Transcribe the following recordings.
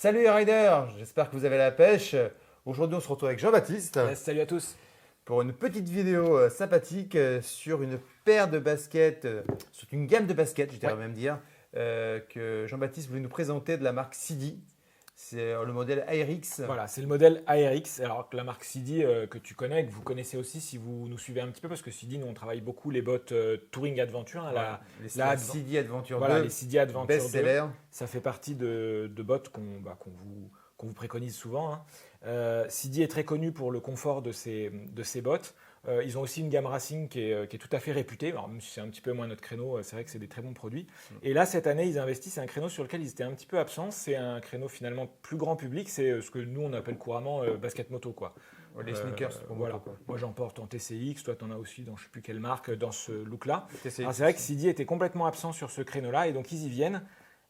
Salut les riders, j'espère que vous avez la pêche. Aujourd'hui, on se retrouve avec Jean-Baptiste Salut à tous. pour une petite vidéo sympathique sur une paire de baskets, sur une gamme de baskets, je dirais même dire, que Jean-Baptiste voulait nous présenter de la marque Sidi. C'est le modèle ARX. Voilà, c'est le modèle ARX. Alors que la marque Sidi que tu connais, que vous connaissez aussi si vous nous suivez un petit peu, parce que Sidi, nous on travaille beaucoup les bottes Touring Adventure. La Sidi Adventure voilà, 2, les Sidi Adventure 2. best-seller. Ça fait partie de bottes qu'on vous préconise souvent. Sidi est très connu pour le confort de ses bottes. Ils ont aussi une gamme racing qui est tout à fait réputée. Alors, même si c'est un petit peu moins notre créneau, c'est vrai que c'est des très bons produits. Et là, cette année, ils investissent un créneau sur lequel ils étaient un petit peu absents. C'est un créneau finalement plus grand public. C'est ce que nous, on appelle couramment basket moto, quoi. Les sneakers. Voilà. Moi, j'en porte en TCX. Toi, tu en as aussi dans je ne sais plus quelle marque, dans ce look-là. TCX. Alors, c'est vrai que Sidi était complètement absent sur ce créneau-là. Et donc, ils y viennent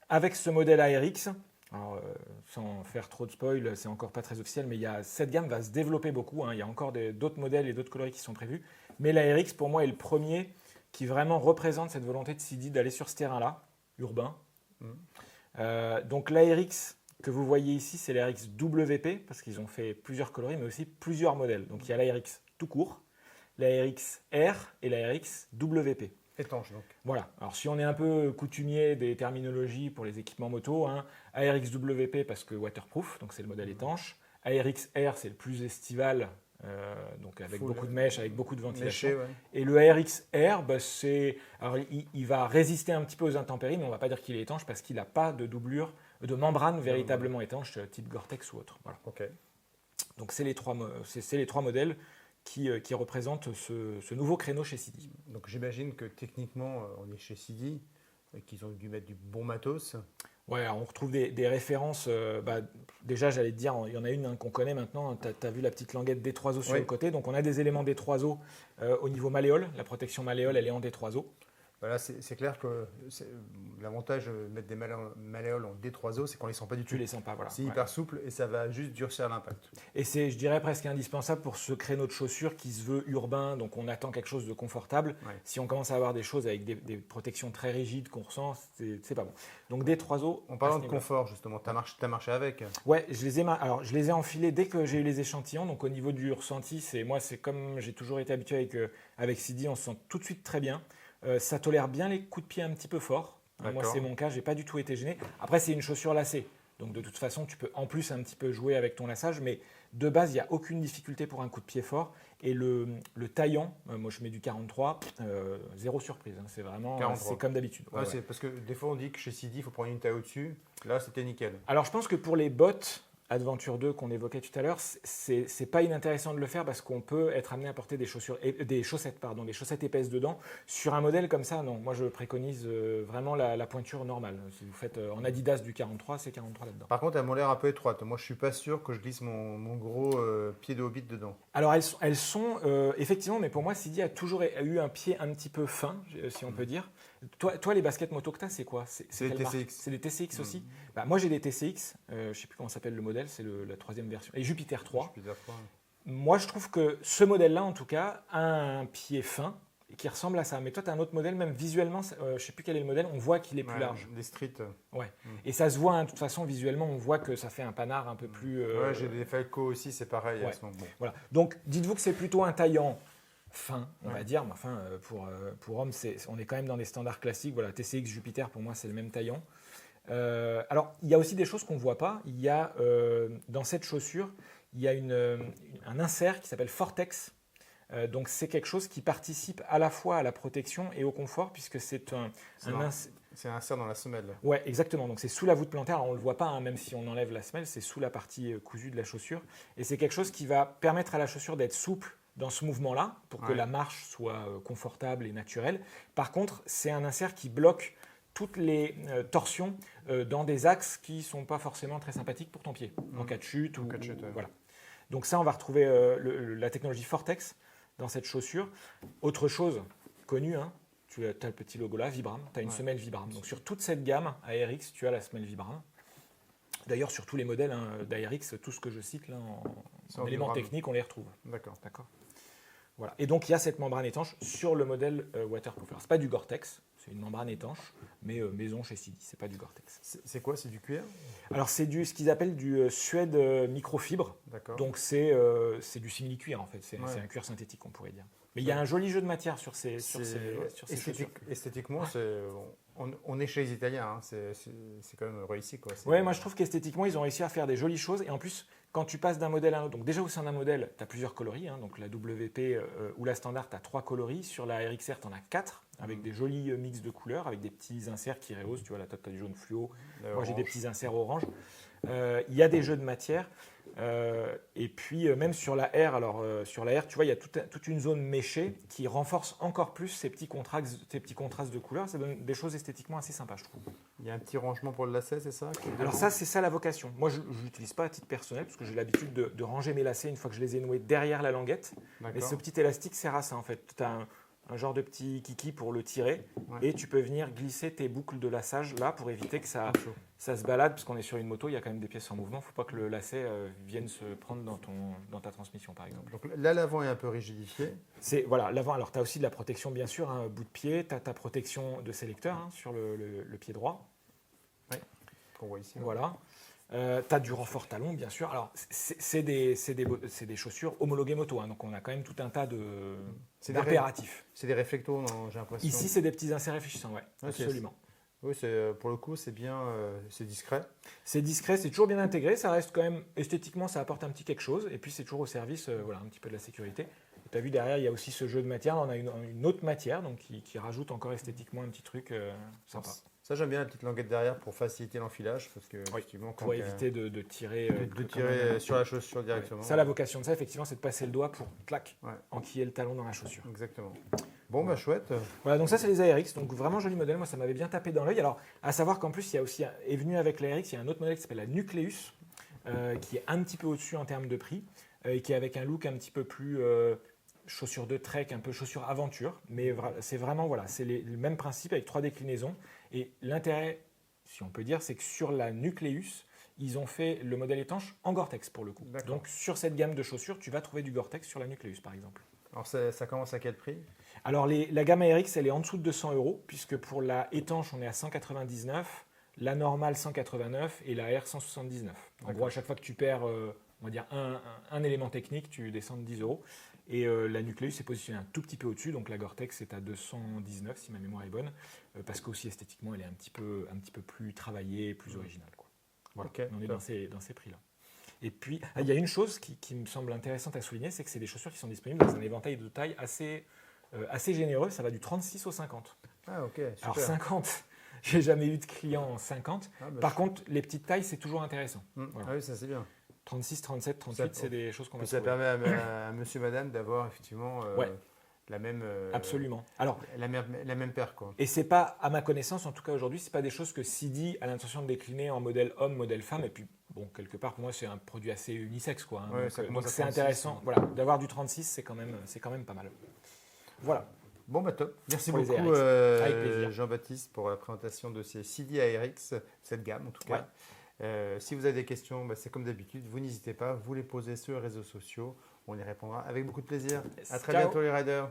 avec ce modèle ARX. Alors, sans faire trop de spoil, c'est encore pas très officiel, mais cette gamme va se développer beaucoup. Il y a encore d'autres modèles et d'autres coloris qui sont prévus. Mais l'ARX, pour moi, est le premier qui vraiment représente cette volonté de Sidi d'aller sur ce terrain-là, urbain. Donc l'ARX que vous voyez ici, c'est l'ARX WP, parce qu'ils ont fait plusieurs coloris, mais aussi plusieurs modèles. Donc il y a l'ARX tout court, l'ARX R et l'ARX WP. Étanche donc. Voilà. Alors si on est un peu coutumier des terminologies pour les équipements moto, ARX WP parce que waterproof, donc c'est le modèle étanche. ARX R c'est le plus estival, donc avec beaucoup de mèches, avec beaucoup de ventilation. Méché, ouais. Et le ARX R, alors il va résister un petit peu aux intempéries, mais on ne va pas dire qu'il est étanche parce qu'il n'a pas de doublure, de membrane véritablement étanche, type Gore-Tex ou autre. Voilà. Ok. Donc c'est les trois modèles qui représentent ce nouveau créneau chez Sidi. Donc j'imagine que techniquement, on est chez Sidi et qu'ils ont dû mettre du bon matos. Ouais, on retrouve des références. Déjà, j'allais te dire, il y en a une qu'on connaît maintenant. Tu as vu la petite languette D3O sur le côté. Donc, on a des éléments D3O au niveau malléole. La protection malléole, elle est en D3O. Voilà, c'est clair que l'avantage de mettre des malléoles en D3O, c'est qu'on ne les sent pas du tout. Tu les sens pas, voilà. C'est hyper souple et ça va juste durcir l'impact. Et c'est, je dirais, presque indispensable pour ce créneau de chaussures qui se veut urbain, donc on attend quelque chose de confortable. Ouais. Si on commence à avoir des choses avec des protections très rigides qu'on ressent, c'est pas bon. Donc D3O. En parlant de confort, justement, tu as marché avec? Ouais, je les ai enfilés dès que j'ai eu les échantillons. Donc au niveau du ressenti, c'est comme j'ai toujours été habitué avec Sidi, on se sent tout de suite très bien. Ça tolère bien les coups de pied un petit peu forts. Moi, c'est mon cas, j'ai pas du tout été gêné. Après, c'est une chaussure lacée. Donc, de toute façon, tu peux en plus un petit peu jouer avec ton laçage. Mais de base, il n'y a aucune difficulté pour un coup de pied fort. Et le taillant, moi, je mets du 43, zéro surprise. C'est vraiment c'est comme d'habitude. Ouais, c'est parce que des fois, on dit que chez Sidi, il faut prendre une taille au-dessus. Là, c'était nickel. Alors, je pense que pour les bottes Adventure 2 qu'on évoquait tout à l'heure, c'est pas inintéressant de le faire parce qu'on peut être amené à porter des chaussettes épaisses dedans. Sur un modèle comme ça, non. Moi, je préconise vraiment la pointure normale. Si vous faites en Adidas du 43, c'est 43 là-dedans. Par contre, elles m'ont l'air un peu étroites. Moi, je suis pas sûr que je glisse mon gros pied de hobbit dedans. Alors, elles sont effectivement, mais pour moi, Sidi a toujours eu un pied un petit peu fin, si on peut dire. Toi, les baskets moto que tu as, c'est quoi? C'est des TCX. C'est des TCX aussi? Moi, j'ai des TCX. Je ne sais plus comment s'appelle le modèle, c'est la troisième version. Et Jupiter 3. Jupiter 3. Moi, je trouve que ce modèle-là, en tout cas, a un pied fin et qui ressemble à ça. Mais toi, tu as un autre modèle, même visuellement, je ne sais plus quel est le modèle, on voit qu'il est plus large. Des streets. Ouais. Et ça se voit, de toute façon, visuellement, on voit que ça fait un panard un peu plus. Ouais, j'ai des Falco aussi, c'est pareil. Ouais. Bon. Voilà. Donc, dites-vous que c'est plutôt un taillant fin, on va dire. Mais enfin, pour homme, on est quand même dans des standards classiques. Voilà, TCX, Jupiter, pour moi, c'est le même taillant. Alors, il y a aussi des choses qu'on ne voit pas. Il y a, dans cette chaussure, il y a un insert qui s'appelle Fortex. Donc, c'est quelque chose qui participe à la fois à la protection et au confort, puisque c'est un insert dans la semelle. Oui, exactement. Donc, c'est sous la voûte plantaire. Alors, on ne le voit pas, même si on enlève la semelle, c'est sous la partie cousue de la chaussure. Et c'est quelque chose qui va permettre à la chaussure d'être souple dans ce mouvement-là, pour que la marche soit confortable et naturelle. Par contre, c'est un insert qui bloque toutes les torsions dans des axes qui ne sont pas forcément très sympathiques pour ton pied, en cas de chute. Voilà. Donc ça, on va retrouver la technologie Fortex dans cette chaussure. Autre chose connue, tu as le petit logo là, Vibram, tu as une semelle Vibram. Donc sur toute cette gamme ARX, tu as la semelle Vibram. D'ailleurs, sur tous les modèles d'ARX, tout ce que je cite là en éléments techniques, on les retrouve. D'accord. Voilà. Et donc, il y a cette membrane étanche sur le modèle waterproof. Alors, ce n'est pas du Gore-Tex, C'est une membrane étanche, mais maison chez Sidi, c'est pas du Gore-Tex. C'est quoi? C'est du cuir? Alors c'est ce qu'ils appellent du suède microfibre. D'accord. Donc c'est du simili-cuir en fait, c'est un cuir synthétique on pourrait dire. Mais il y a un joli jeu de matière sur ces chaussures. Esthétiquement, on est chez les Italiens, hein. C'est quand même réussi, quoi. Ouais, moi je trouve qu'esthétiquement ils ont réussi à faire des jolies choses et en plus quand tu passes d'un modèle à un autre, donc déjà au sein d'un modèle tu as plusieurs coloris, hein, donc la WP ou la standard tu as 3 coloris, sur la RXR tu en as 4 avec des jolis mix de couleurs, avec des petits inserts qui rehaussent, tu vois là tu as du jaune fluo, moi j'ai des petits inserts orange. Il y a des jeux de matière. Et puis même sur la R, sur la R, tu vois, il y a toute une zone méchée qui renforce encore plus ces petits contrastes de couleurs. Ça donne des choses esthétiquement assez sympas, je trouve. Il y a un petit rangement pour le lacet, c'est ça? Alors ça, c'est ça la vocation. Moi, je ne l'utilise pas à titre personnel parce que j'ai l'habitude de ranger mes lacets une fois que je les ai noués derrière la languette. Mais ce petit élastique sert à ça en fait. Tu as un genre de petit kiki pour le tirer et tu peux venir glisser tes boucles de laçage là pour éviter que ça se balade parce qu'on est sur une moto, il y a quand même des pièces en mouvement, il ne faut pas que le lacet vienne se prendre dans ta transmission par exemple. Donc là l'avant est un peu rigidifié. Voilà, l'avant, alors tu as aussi de la protection bien sûr, hein, bout de pied, tu as ta protection de sélecteur hein, sur le pied droit. Oui, qu'on voit ici. Voilà. Tu as du renfort talon, bien sûr. Alors, c'est des chaussures homologuées moto, hein, donc on a quand même tout un tas d'impératifs. C'est des réflectos, non, j'ai l'impression. Ici, c'est des petits inserts réfléchissants, ouais, absolument. Oui, pour le coup, c'est bien, c'est discret. C'est discret, c'est toujours bien intégré, ça reste quand même, esthétiquement, ça apporte un petit quelque chose, et puis c'est toujours au service, voilà, un petit peu de la sécurité. Tu as vu derrière, il y a aussi ce jeu de matière, là, on a une autre matière, donc qui rajoute encore esthétiquement un petit truc sympa. Ça, j'aime bien la petite languette derrière pour faciliter l'enfilage, parce que effectivement, pour éviter de tirer, sur la chaussure directement. Ça, la vocation de ça, effectivement, c'est de passer le doigt pour enquiller le talon dans la chaussure. Exactement. Bon, bah chouette. Voilà, donc ça, c'est les ARX, donc vraiment joli modèle. Moi, ça m'avait bien tapé dans l'œil. Alors, à savoir qu'en plus, il y a aussi, est venu avec la ARX, il y a un autre modèle qui s'appelle la Nucleus, qui est un petit peu au-dessus en termes de prix, et qui est avec un look un petit peu plus chaussure de trek, un peu chaussure aventure. Mais c'est vraiment, voilà, c'est le même principe avec 3 déclinaisons. Et l'intérêt, si on peut dire, c'est que sur la Nucleus, ils ont fait le modèle étanche en Gore-Tex pour le coup. Donc sur cette gamme de chaussures, tu vas trouver du Gore-Tex sur la Nucleus par exemple. Alors ça commence à quel prix? Alors la gamme ARX, elle est en dessous de 200 €, puisque pour la étanche, on est à 199, la normale 189 et la R 179. En gros, à chaque fois que tu perds, on va dire un élément technique, tu descends de 10 €. Et la Nucleus est positionnée un tout petit peu au-dessus, donc la Gore-Tex est à 219 si ma mémoire est bonne, parce qu'aussi esthétiquement elle est un petit peu plus travaillée, plus originale, quoi. Voilà. On est dans ces prix-là. Et puis il y a une chose qui me semble intéressante à souligner, c'est que c'est des chaussures qui sont disponibles dans un éventail de taille assez généreux, ça va du 36 au 50. Ah ok, super. Alors 50, j'ai jamais eu de client en 50. Par contre, les petites tailles, c'est toujours intéressant. Voilà. Ah oui, ça c'est bien. 36, 37, 38, c'est des choses qu'on va trouver. Ça permet à monsieur, madame d'avoir effectivement la même... absolument. Alors, la même paire, quoi. Et c'est pas, à ma connaissance, en tout cas aujourd'hui, c'est pas des choses que Sidi a l'intention de décliner en modèle homme, modèle femme. Et puis, bon, quelque part, pour moi, c'est un produit assez unisexe, quoi. Hein. Donc c'est intéressant. Voilà, d'avoir du 36, c'est quand même pas mal. Voilà. Bon, bah top. Merci pour beaucoup, Jean-Baptiste, pour la présentation de ces Sidi ARX, cette gamme en tout cas. Si vous avez des questions, c'est comme d'habitude, vous n'hésitez pas, vous les posez sur les réseaux sociaux, on y répondra avec beaucoup de plaisir. À très bientôt les riders.